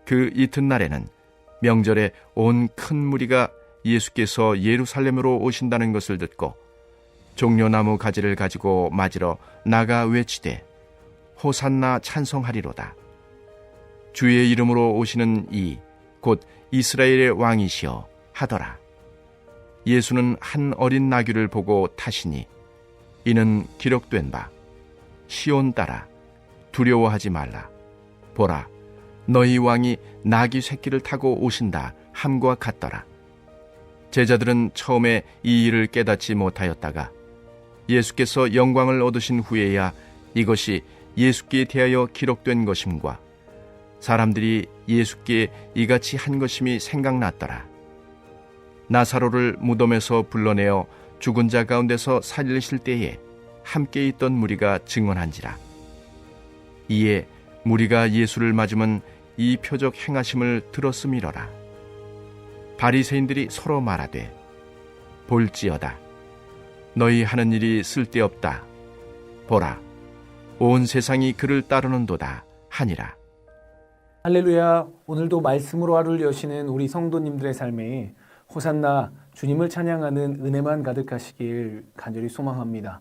그 이튿날에는 명절에 온 큰 무리가 예수께서 예루살렘으로 오신다는 것을 듣고 종려나무 가지를 가지고 맞으러 나가 외치되 호산나 찬송하리로다. 주의 이름으로 오시는 이 곧 이스라엘의 왕이시여 하더라. 예수는 한 어린 나귀를 보고 타시니 이는 기록된 바 시온 딸아 두려워하지 말라. 보라, 너희 왕이 나귀 새끼를 타고 오신다 함과 같더라. 제자들은 처음에 이 일을 깨닫지 못하였다가 예수께서 영광을 얻으신 후에야 이것이 예수께 대하여 기록된 것임과 사람들이 예수께 이같이 한 것임이 생각났더라. 나사로를 무덤에서 불러내어 죽은 자 가운데서 살리실 때에 함께 있던 무리가 증언한지라. 이에 무리가 예수를 맞으면 이 표적 행하심을 들었음이러라. 바리새인들이 서로 말하되 볼지어다. 너희 하는 일이 쓸데없다. 보라, 온 세상이 그를 따르는도다 하니라. 할렐루야. 오늘도 말씀으로 하루를 여시는 우리 성도님들의 삶에 호산나 주님을 찬양하는 은혜만 가득하시길 간절히 소망합니다.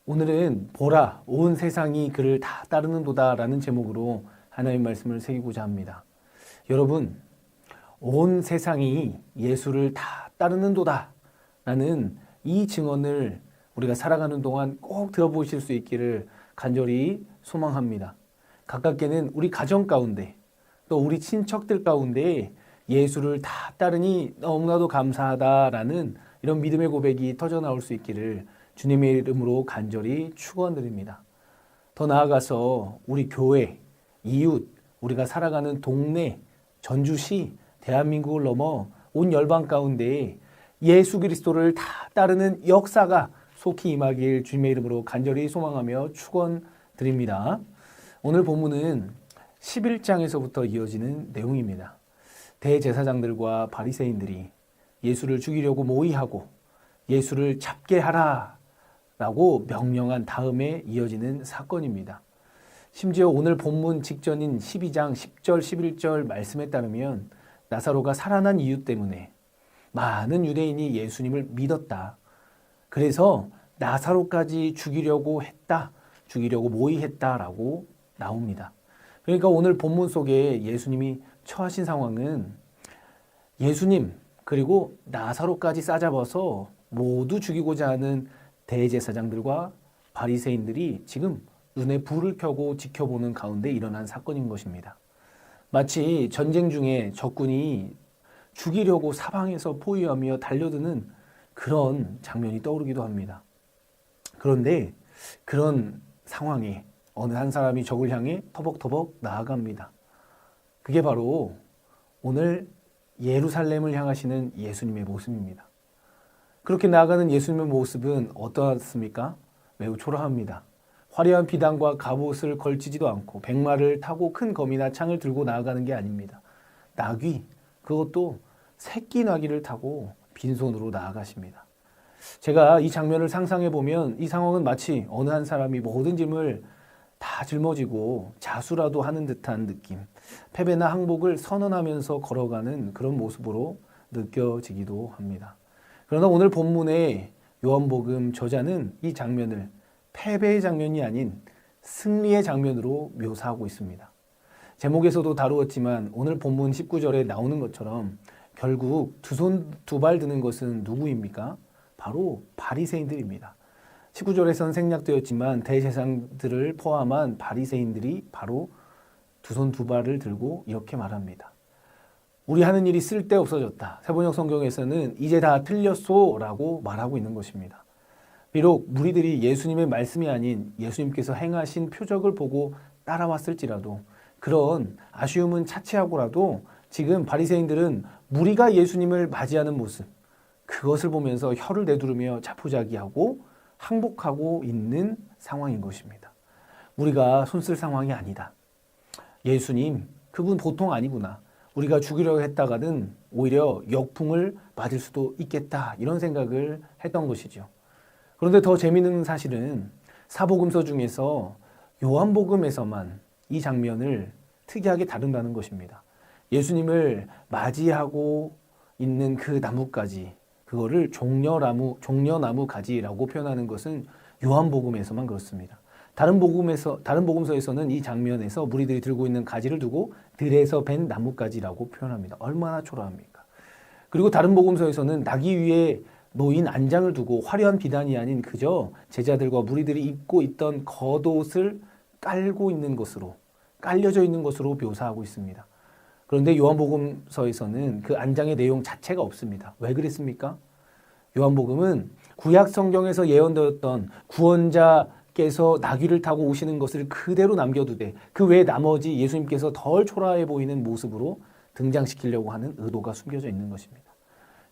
오늘은 보라, 온 세상이 그를 다 따르는도다 라는 제목으로 하나님의 말씀을 새기고자 합니다. 여러분, 온 세상이 예수를 다 따르는도다 라는 이 증언을 우리가 살아가는 동안 꼭 들어보실 수 있기를 간절히 소망합니다. 가깝게는 우리 가정 가운데 또 우리 친척들 가운데 예수를 다 따르니 너무나도 감사하다라는 이런 믿음의 고백이 터져나올 수 있기를 주님의 이름으로 간절히 축원드립니다. 더 나아가서 우리 교회, 이웃, 우리가 살아가는 동네, 전주시, 대한민국을 넘어 온 열방 가운데 예수 그리스도를 다 따르는 역사가 속히 임하길 주님의 이름으로 간절히 소망하며 축원드립니다. 오늘 본문은 11장에서부터 이어지는 내용입니다. 대제사장들과 바리새인들이 예수를 죽이려고 모의하고 예수를 잡게 하라 라고 명령한 다음에 이어지는 사건입니다. 심지어 오늘 본문 직전인 12장 10절 11절 말씀에 따르면 나사로가 살아난 이유 때문에 많은 유대인이 예수님을 믿었다. 그래서 나사로까지 죽이려고 모의했다라고 나옵니다. 그러니까 오늘 본문 속에 예수님이 처하신 상황은 예수님 그리고 나사로까지 싸잡아서 모두 죽이고자 하는 대제사장들과 바리새인들이 지금 눈에 불을 켜고 지켜보는 가운데 일어난 사건인 것입니다. 마치 전쟁 중에 적군이 죽이려고 사방에서 포위하며 달려드는 그런 장면이 떠오르기도 합니다. 그런데 그런 상황에 어느 한 사람이 적을 향해 터벅터벅 나아갑니다. 그게 바로 오늘 예루살렘을 향하시는 예수님의 모습입니다. 그렇게 나아가는 예수님의 모습은 어떠했습니까? 매우 초라합니다. 화려한 비단과 갑옷을 걸치지도 않고 백마를 타고 큰 검이나 창을 들고 나아가는 게 아닙니다. 나귀, 그것도 새끼 나귀를 타고 빈손으로 나아가십니다. 제가 이 장면을 상상해 보면 이 상황은 마치 어느 한 사람이 모든 짐을 다 짊어지고 자수라도 하는 듯한 느낌, 패배나 항복을 선언하면서 걸어가는 그런 모습으로 느껴지기도 합니다. 그러나 오늘 본문의 요한복음 저자는 이 장면을 패배의 장면이 아닌 승리의 장면으로 묘사하고 있습니다. 제목에서도 다루었지만 오늘 본문 19절에 나오는 것처럼 결국 두 손 두 발 드는 것은 누구입니까? 바로 바리새인들입니다. 19절에서는 생략되었지만 대제사장들을 포함한 바리새인들이 바로 두 손 두 발을 들고 이렇게 말합니다. 우리 하는 일이 쓸데없어졌다. 세번역 성경에서는 이제 다 틀렸소라고 말하고 있는 것입니다. 비록 무리들이 예수님의 말씀이 아닌 예수님께서 행하신 표적을 보고 따라왔을지라도 그런 아쉬움은 차치하고라도 지금 바리새인들은 무리가 예수님을 맞이하는 모습, 그것을 보면서 혀를 내두르며 자포자기하고 항복하고 있는 상황인 것입니다. 우리가 손쓸 상황이 아니다. 예수님, 그분 보통 아니구나. 우리가 죽이려고 했다가는 오히려 역풍을 맞을 수도 있겠다. 이런 생각을 했던 것이죠. 그런데 더 재미있는 사실은 사복음서 중에서 요한복음에서만 이 장면을 특이하게 다룬다는 것입니다. 예수님을 맞이하고 있는 그 나뭇가지, 그거를 종려나무 가지라고 표현하는 것은 요한복음에서만 그렇습니다. 다른 복음서에서는 이 장면에서 무리들이 들고 있는 가지를 두고 들에서 벤 나뭇가지라고 표현합니다. 얼마나 초라합니까? 그리고 다른 복음서에서는 나귀 위에 놓인 안장을 두고 화려한 비단이 아닌 그저 제자들과 무리들이 입고 있던 겉옷을 깔고 있는 것으로, 깔려져 있는 것으로 묘사하고 있습니다. 그런데 요한복음서에서는 그 안장의 내용 자체가 없습니다. 왜 그랬습니까? 요한복음은 구약 성경에서 예언되었던 구원자께서 나귀를 타고 오시는 것을 그대로 남겨두되 그 외 나머지 예수님께서 덜 초라해 보이는 모습으로 등장시키려고 하는 의도가 숨겨져 있는 것입니다.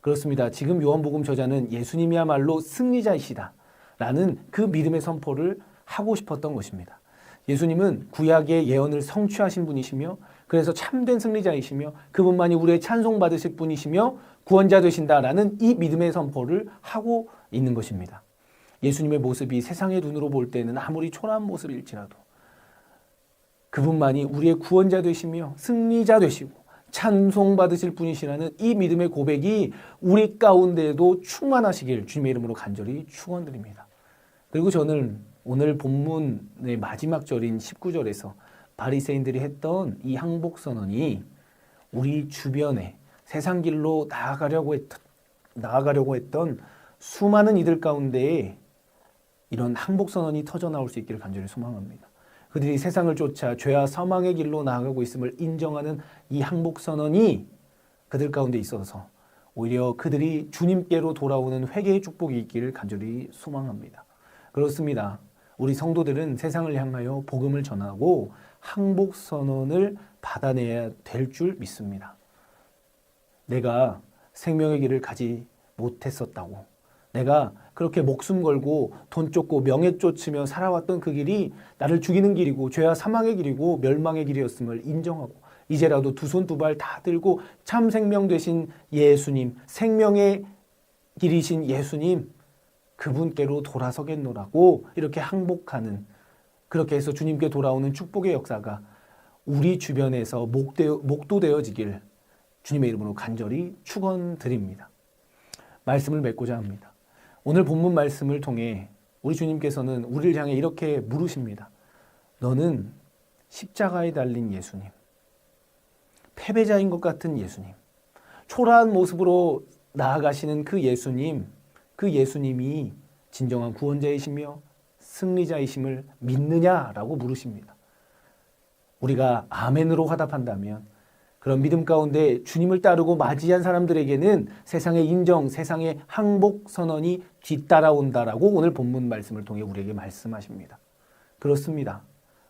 그렇습니다. 지금 요한복음 저자는 예수님이야말로 승리자이시다 라는 그 믿음의 선포를 하고 싶었던 것입니다. 예수님은 구약의 예언을 성취하신 분이시며 그래서 참된 승리자이시며 그분만이 우리의 찬송받으실 분이시며 구원자 되신다라는 이 믿음의 선포를 하고 있는 것입니다. 예수님의 모습이 세상의 눈으로 볼 때는 아무리 초라한 모습일지라도 그분만이 우리의 구원자 되시며 승리자 되시고 찬송받으실 분이시라는 이 믿음의 고백이 우리 가운데에도 충만하시길 주님의 이름으로 간절히 축원드립니다. 그리고 저는 오늘 본문의 마지막 절인 19절에서 바리새인들이 했던 이 항복 선언이 우리 주변에 세상 길로 나아가려고 했던 수많은 이들 가운데에 이런 항복 선언이 터져 나올 수 있기를 간절히 소망합니다. 그들이 세상을 쫓아 죄와 사망의 길로 나아가고 있음을 인정하는 이 항복 선언이 그들 가운데 있어서 오히려 그들이 주님께로 돌아오는 회개의 축복이 있기를 간절히 소망합니다. 그렇습니다. 우리 성도들은 세상을 향하여 복음을 전하고 항복 선언을 받아내야 될 줄 믿습니다. 내가 생명의 길을 가지 못했었다고, 내가 그렇게 목숨 걸고 돈 쫓고 명예 쫓으며 살아왔던 그 길이 나를 죽이는 길이고 죄와 사망의 길이고 멸망의 길이었음을 인정하고 이제라도 두 손 두 발 다 들고 참 생명 되신 예수님, 생명의 길이신 예수님, 그분께로 돌아서겠노라고 이렇게 항복하는, 그렇게 해서 주님께 돌아오는 축복의 역사가 우리 주변에서 목도되어지길 주님의 이름으로 간절히 축원드립니다. 말씀을 맺고자 합니다. 오늘 본문 말씀을 통해 우리 주님께서는 우리를 향해 이렇게 물으십니다. 너는 십자가에 달린 예수님, 패배자인 것 같은 예수님, 초라한 모습으로 나아가시는 그 예수님, 그 예수님이 진정한 구원자이시며 승리자이심을 믿느냐라고 물으십니다. 우리가 아멘으로 화답한다면 그런 믿음 가운데 주님을 따르고 맞이한 사람들에게는 세상의 인정, 세상의 항복 선언이 뒤따라온다라고 오늘 본문 말씀을 통해 우리에게 말씀하십니다. 그렇습니다.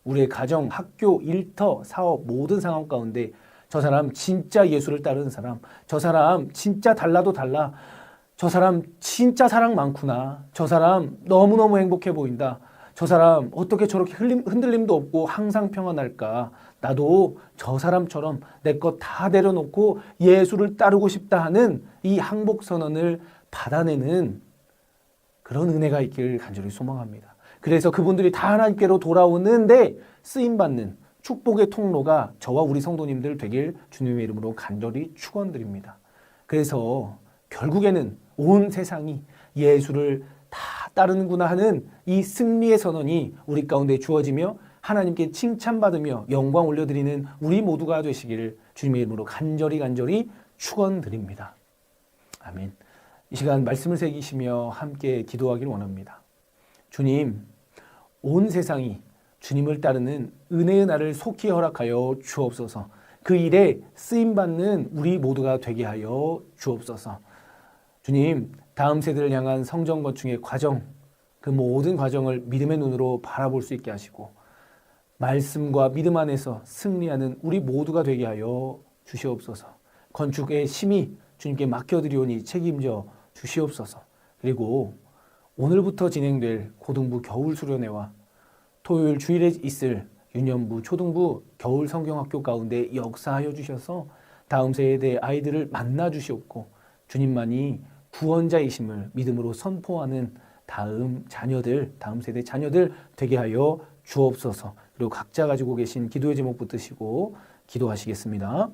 우리의 가정, 학교, 일터, 사업 모든 상황 가운데 저 사람 진짜 예수를 따르는 사람, 저 사람 진짜 달라도 달라, 저 사람 진짜 사랑 많구나, 저 사람 너무너무 행복해 보인다, 저 사람 어떻게 저렇게 흔들림도 없고 항상 평안할까, 나도 저 사람처럼 내 것 다 내려놓고 예수를 따르고 싶다 하는 이 항복 선언을 받아내는 그런 은혜가 있기를 간절히 소망합니다. 그래서 그분들이 다 하나님께로 돌아오는데 쓰임받는 축복의 통로가 저와 우리 성도님들 되길 주님의 이름으로 간절히 축원드립니다. 그래서 결국에는 온 세상이 예수를 다 따르는구나 하는 이 승리의 선언이 우리 가운데 주어지며 하나님께 칭찬받으며 영광 올려드리는 우리 모두가 되시기를 주님의 이름으로 간절히 축원드립니다. 아멘. 이 시간 말씀을 새기시며 함께 기도하기를 원합니다. 주님, 온 세상이 주님을 따르는 은혜의 날을 속히 허락하여 주옵소서. 그 일에 쓰임받는 우리 모두가 되게 하여 주옵소서. 주님, 다음 세대를 향한 성전 건축의 과정, 그 모든 과정을 믿음의 눈으로 바라볼 수 있게 하시고 말씀과 믿음 안에서 승리하는 우리 모두가 되게 하여 주시옵소서. 건축의 심히 주님께 맡겨드리오니 책임져 주시옵소서. 그리고 오늘부터 진행될 고등부 겨울 수련회와 토요일 주일에 있을 유년부, 초등부 겨울 성경학교 가운데 역사하여 주셔서 다음 세대 아이들을 만나 주시옵고 주님만이 구원자이심을 믿음으로 선포하는 다음 세대 자녀들 되게 하여 주옵소서. 그리고 각자 가지고 계신 기도의 제목 붙드시고 기도하시겠습니다.